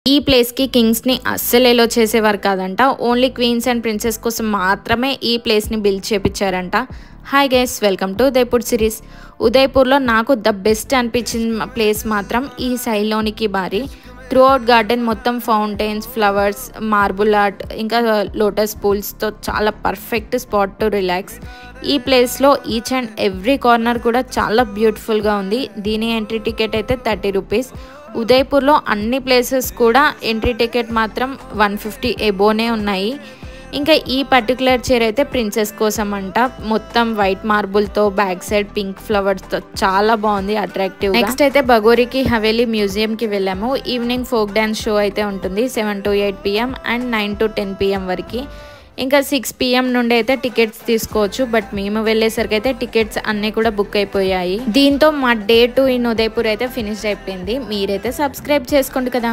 ఈ ప్లేస్ కి కింగ్స్ ని అస్సలు ఎలో చేసేవారు కాదంట. ఓన్లీ క్వీన్స్ అండ్ ప్రిన్సెస్ కోసం మాత్రమే ఈ ప్లేస్ ని బిల్డ్ చేపించారంట. Hi guys, welcome to Udaipur series. ఉదయపూర్లో నాకు ద బెస్ట్ అనిపించిన ప్లేస్ మాత్రం ఈ సైలోనికి బారి. త్రూ అవుట్ గార్డెన్ మొత్తం ఫౌంటైన్స్, ఫ్లవర్స్, మార్బుల్ ఆర్ట్, ఇంకా లోటస్ పూల్స్తో చాలా పర్ఫెక్ట్ స్పాట్ టు రిలాక్స్. ఈ ప్లేస్లో ఈచ్ అండ్ ఎవ్రీ కార్నర్ కూడా చాలా బ్యూటిఫుల్గా ఉంది. దీని ఎంట్రీ టికెట్ అయితే 30 రూపీస్. ఉదయపూర్లో అన్ని ప్లేసెస్ కూడా ఎంట్రీ టికెట్ మాత్రం 150 ఎబోనే ఉన్నాయి. ఇంకా ఈ పర్టికులర్ చైర్ అయితే ప్రిన్సెస్ కోసం అంట. మొత్తం వైట్ మార్బుల్తో, బ్యాక్ సైడ్ పింక్ ఫ్లవర్స్తో చాలా బాగుంది, అట్రాక్టివ్. నెక్స్ట్ అయితే బగోరికి హవేలీ మ్యూజియంకి వెళ్ళాము. ఈవినింగ్ ఫోక్ డ్యాన్స్ షో అయితే ఉంటుంది 7 to 8 PM and 9 to 10 PM వరకు. ఇంకా 6 PM నుండి అయితే టికెట్స్ తీసుకోవచ్చు. బట్ మేము వెళ్ళేసరికి అయితే టికెట్స్ అన్నీ కూడా బుక్ అయిపోయాయి. దీంతో మా డే 2 ఇన్ ఉదయపూర్ అయితే ఫినిష్ అయిపోయింది. మీరైతే సబ్స్క్రైబ్ చేసుకోండి కదా.